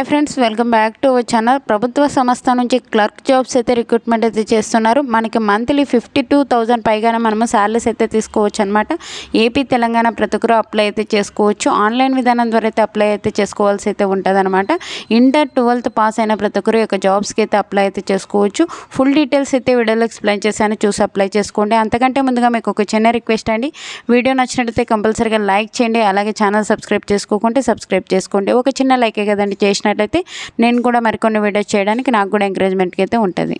Hi friends, welcome back to our channel. ప్రభుత్వ సంస్థ నుంచి క్లర్క్ జాబ్స్ అయితే రిక్రూట్మెంట్ అయితే చేస్తున్నారు. మనకి మంత్లీ 52,000 పైగానే మనము శాలరీస్ అయితే తీసుకోవచ్చు అనమాట. ఏపీ తెలంగాణ ప్రతి ఒక్కరు అప్లై అయితే చేసుకోవచ్చు. ఆన్లైన్ విధానం ద్వారా అయితే అప్లై అయితే చేసుకోవాల్సి అయితే ఉంటుంది అనమాట. ఇంటర్ 12th పాస్ అయిన ప్రతి ఒక్కరు యొక్క జాబ్స్కి అయితే అప్లై అయితే చేసుకోవచ్చు. ఫుల్ డీటెయిల్స్ అయితే వీడియోలో ఎక్స్ప్లెయిన్ చేశాను, చూసి అప్లై చేసుకోండి. అంతకంటే ముందుగా మీకు ఒక చిన్న రిక్వెస్ట్ అండి, వీడియో నచ్చినట్లయితే కంపల్సరీగా లైక్ చేయండి. అలాగే ఛానల్ సబ్స్క్రైబ్ చేసుకోకుంటే సబ్స్క్రైబ్ చేసుకోండి. ఒక చిన్న లైకే కదండి చేసినట్లయితే నేను కూడా మరికొన్ని వీడియోస్ చేయడానికి నాకు కూడా ఎంకరేజ్మెంట్కి అయితే ఉంటుంది.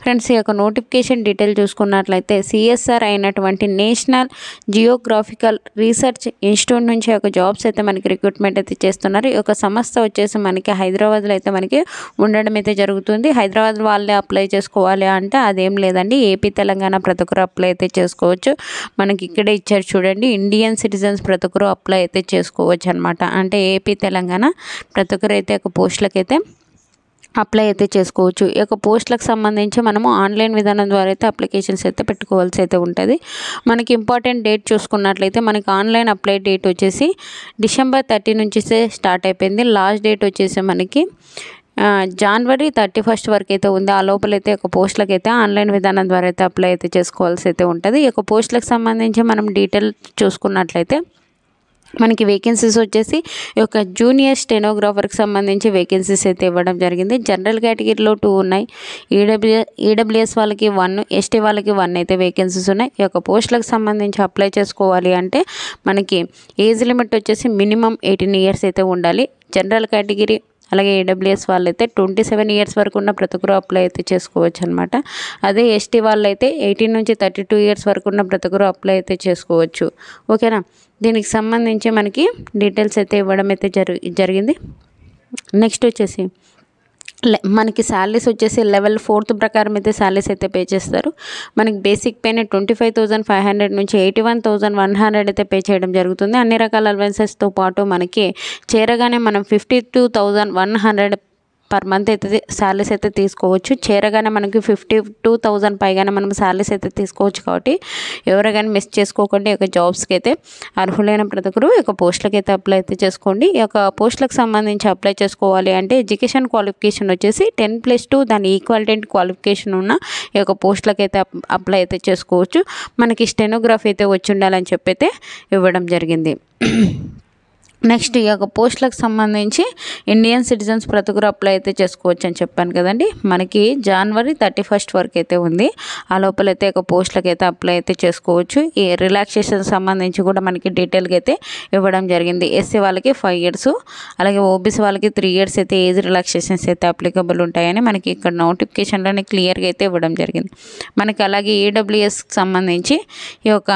ఫ్రెండ్స్, ఈ యొక్క నోటిఫికేషన్ డీటెయిల్ చూసుకున్నట్లయితే సిఎస్ఆర్ అయినటువంటి నేషనల్ జియోగ్రాఫికల్ రీసెర్చ్ ఇన్స్టిట్యూట్ నుంచి ఒక జాబ్స్ అయితే మనకి రిక్రూట్మెంట్ అయితే చేస్తున్నారు. ఈ యొక్క సంస్థ వచ్చేసి మనకి హైదరాబాద్లో అయితే మనకి ఉండడం అయితే జరుగుతుంది. హైదరాబాద్ వాళ్ళే అప్లై చేసుకోవాలి అంటే అదేం లేదండి, ఏపీ తెలంగాణ ప్రతి ఒక్కరు అప్లై అయితే చేసుకోవచ్చు. మనకి ఇక్కడే ఇచ్చారు చూడండి, ఇండియన్ సిటిజన్స్ ప్రతి ఒక్కరు అప్లై అయితే చేసుకోవచ్చు అనమాట. అంటే ఏపీ తెలంగాణ ప్రతి ఒక్కరు అయితే ఒక పోస్టులకైతే అప్లై అయితే చేసుకోవచ్చు. ఈ యొక్క పోస్టులకు సంబంధించి మనము ఆన్లైన్ విధానం ద్వారా అయితే అప్లికేషన్స్ అయితే పెట్టుకోవాల్సి అయితే ఉంటుంది. మనకి ఇంపార్టెంట్ డేట్ చూసుకున్నట్లయితే మనకి ఆన్లైన్ అప్లై డేట్ వచ్చేసి December 30 నుంచి స్టార్ట్ అయిపోయింది. లాస్ట్ డేట్ వచ్చేసి మనకి January 31 వరకు అయితే ఉంది. ఆ లోపలైతే ఒక పోస్టులకు అయితే ఆన్లైన్ విధానం ద్వారా అయితే అప్లై అయితే చేసుకోవాల్సి అయితే ఉంటుంది. ఈ యొక్క పోస్టులకు సంబంధించి మనం డీటెయిల్ చూసుకున్నట్లయితే మనకి వేకెన్సీస్ వచ్చేసి ఈ యొక్క జూనియర్ స్టెనోగ్రాఫర్కి సంబంధించి వేకెన్సీస్ అయితే ఇవ్వడం జరిగింది. జనరల్ కేటగిరీలో 2 ఉన్నాయి. ఈడబ్ల్యూఎస్ వాళ్ళకి 1, ఎస్టీ వాళ్ళకి 1 అయితే వేకెన్సీస్ ఉన్నాయి. ఈ యొక్క పోస్టులకు సంబంధించి అప్లై చేసుకోవాలి అంటే మనకి ఏజ్ లిమిట్ వచ్చేసి మినిమం 18 years అయితే ఉండాలి. జనరల్ కేటగిరీ అలాగే ఏడబ్ల్యూఎస్ వాళ్ళైతే 27 years వరకు ఉన్న ప్రతి ఒక్కరు అప్లై అయితే చేసుకోవచ్చు అనమాట. అదే ఎస్టీ వాళ్ళైతే 18 నుంచి 32 years వరకు ఉన్న ప్రతి ఒక్కరు అప్లై అయితే చేసుకోవచ్చు. ఓకేనా, దీనికి సంబంధించి మనకి డీటెయిల్స్ అయితే ఇవ్వడం అయితే జరిగింది. నెక్స్ట్ వచ్చేసి మనకి శాలరీస్ వచ్చేసి లెవెల్ 4th ప్రకారం అయితే శాలరీస్ అయితే పే చేస్తారు. మనకి బేసిక్ పేనే 25,500 నుంచి 81,100 అయితే పే చేయడం జరుగుతుంది. అన్ని రకాల అలవెన్సెస్తో పాటు మనకి చేరగానే మనం 52,100 పర్ మంత్ అయితే శాలరీస్ అయితే తీసుకోవచ్చు. చేరగానే మనకి 52,000 పైగానే మనం శాలరీస్ అయితే తీసుకోవచ్చు. కాబట్టి ఎవరైనా మిస్ చేసుకోకుండా ఈ యొక్క జాబ్స్కి అయితే అర్హులైన ప్రతి ఒక్కరు ఈ యొక్క పోస్టులకి అయితే అప్లై అయితే చేసుకోండి. ఈ యొక్క పోస్టులకు సంబంధించి అప్లై చేసుకోవాలి అంటే ఎడ్యుకేషన్ క్వాలిఫికేషన్ వచ్చేసి 10+2 దాని ఈక్వాలిటీ క్వాలిఫికేషన్ ఉన్న ఈ యొక్క పోస్టులకి అయితే అప్లై అయితే చేసుకోవచ్చు. మనకి స్టెనోగ్రఫీ అయితే వచ్చి ఉండాలని చెప్పి అయితే ఇవ్వడం జరిగింది. నెక్స్ట్, ఈ యొక్క పోస్టులకు సంబంధించి ఇండియన్ సిటిజన్స్ ప్రతి ఒక్కరు అప్లై అయితే చేసుకోవచ్చు అని చెప్పాను కదండి. మనకి January 31 వరకు అయితే ఉంది. ఆ లోపలైతే ఒక పోస్టులకు అయితే అప్లై అయితే చేసుకోవచ్చు. ఈ రిలాక్సేషన్ సంబంధించి కూడా మనకి డీటెయిల్గా అయితే ఇవ్వడం జరిగింది. ఎస్సీ వాళ్ళకి 5 years, అలాగే ఓబీసీ వాళ్ళకి 3 years అయితే ఏజ్ రిలాక్సేషన్స్ అయితే అప్లికబుల్ ఉంటాయని మనకి ఇక్కడ నోటిఫికేషన్లోనే క్లియర్గా అయితే ఇవ్వడం జరిగింది. మనకి అలాగే ఈడబ్ల్యూఎస్కి సంబంధించి ఈ యొక్క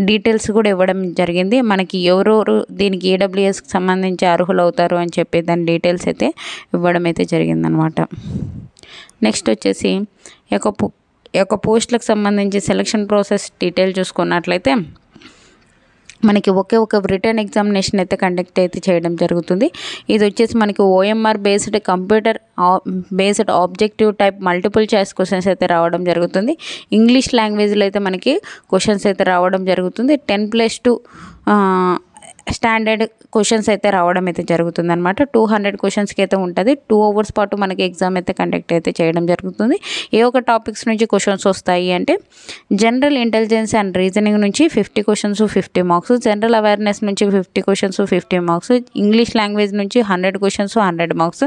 డీటెయిల్స్ కూడా ఇవ్వడం జరిగింది. మనకి ఎవరెవరు దీనికి ఈడబ్ల్యూఎస్కి సంబంధించి అర్హులు అవుతారు అని చెప్పి దాని డీటెయిల్స్ అయితే ఇవ్వడం అయితే జరిగిందనమాట. నెక్స్ట్ వచ్చేసి ఈ యొక్క పోస్టులకు సంబంధించి సెలక్షన్ ప్రాసెస్ డీటెయిల్ చూసుకున్నట్లయితే మనకి ఒక రిటర్న్ ఎగ్జామినేషన్ అయితే కండక్ట్ అయితే చేయడం జరుగుతుంది. ఇది వచ్చేసి మనకి OMR based computer based objective type multiple choice questions అయితే రావడం జరుగుతుంది. ఇంగ్లీష్ లాంగ్వేజ్లో అయితే మనకి క్వశ్చన్స్ అయితే రావడం జరుగుతుంది. 10+2 స్టాండర్డ్ క్వశ్చన్స్ అయితే రావడం అయితే జరుగుతుంది అనమాట. 200 క్వశ్చన్స్కి అయితే ఉంటుంది. 2 hours పాటు మనకి ఎగ్జామ్ అయితే కండక్ట్ అయితే చేయడం జరుగుతుంది. ఏ ఒక టాపిక్స్ నుంచి క్వశ్చన్స్ వస్తాయి అంటే జనరల్ ఇంటెలిజెన్స్ అండ్ రీజనింగ్ నుంచి 50 questions 50 marks, జనరల్ అవేర్నెస్ నుంచి 50 questions 50 marks, ఇంగ్లీష్ లాంగ్వేజ్ నుంచి 100 questions 100 marks.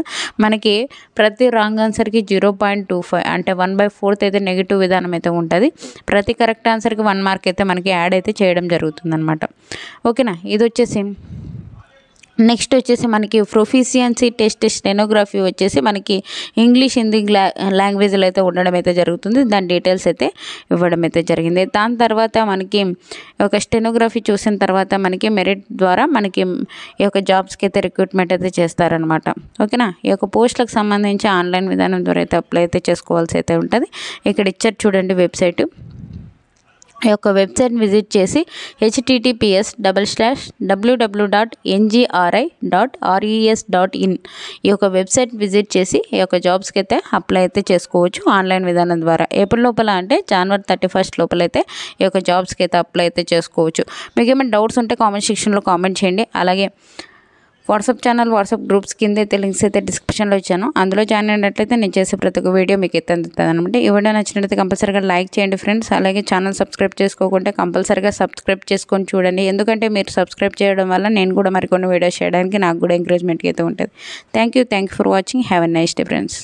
మనకి ప్రతి రాంగ్ ఆన్సర్కి 0.25 అంటే 1/4 అయితే నెగిటివ్ విధానం అయితే ఉంటుంది. ప్రతి కరెక్ట్ ఆన్సర్కి 1 mark అయితే మనకి యాడ్ అయితే చేయడం జరుగుతుంది అనమాట. ఓకేనా, ఇది వచ్చేసి నెక్స్ట్ వచ్చేసి మనకి ప్రొఫిషియన్సీ టెస్ట్ స్టెనోగ్రఫీ వచ్చేసి మనకి ఇంగ్లీష్ హిందీ లాంగ్వేజ్లో అయితే ఉండడం అయితే జరుగుతుంది. దాని డీటెయిల్స్ అయితే ఇవ్వడం అయితే జరిగింది. దాని తర్వాత మనకి ఒక స్టెనోగ్రఫీ చూసిన తర్వాత మనకి మెరిట్ ద్వారా మనకి ఈ యొక్క జాబ్స్కి అయితే రిక్రూట్మెంట్ అయితే చేస్తారనమాట. ఓకేనా, ఈ యొక్క పోస్టులకు సంబంధించి ఆన్లైన్ విధానం ద్వారా అయితే అప్లై అయితే చేసుకోవాల్సి అయితే ఉంటుంది. ఇక్కడ ఇచ్చారు చూడండి వెబ్సైట్. ఈ యొక్క వెబ్సైట్ విజిట్ చేసి https://www.ngri.res.in ఈ యొక్క వెబ్సైట్ విజిట్ చేసి ఈ యొక్క జాబ్స్కి అయితే అప్లై అయితే చేసుకోవచ్చు ఆన్లైన్ విధానం ద్వారా. ఎప్పటి లోపల అంటే January 31 లోపల అయితే ఈ యొక్క జాబ్స్కి అయితే అప్లై అయితే చేసుకోవచ్చు. మీకు ఏమైనా డౌట్స్ ఉంటే కామెంట్ సెక్షన్లో కామెంట్ చేయండి. అలాగే వాట్సాప్ ఛానల్, వాట్సాప్ గ్రూప్స్ కింద అయితే లింక్స్ అయితే డిస్క్రిప్షన్లో ఇచ్చాను. అందులో జాయిన్ అయినట్లయితే నేను చేసే ప్రతి ఒక్క వీడియో మీకు అయితే అందుతుంది అనమాట. ఈ వీడియో నచ్చినట్లయితే కంపల్సరీగా లైక్ చేయండి ఫ్రెండ్స్. అలాగే ఛానల్ సబ్స్క్రైబ్ చేసుకోకుంటే కంపల్సరీగా సబ్స్క్రైబ్ చేసుకొని చూడండి. ఎందుకంటే మీరు సబ్స్క్రైబ్ చేయడం వల్ల నేను కూడా మరికొన్ని వీడియోస్ చేయడానికి నాకు కూడా ఎంకరేజ్మెంట్ అయితే ఉంటుంది. Thank you for watching. Have a nice day friends.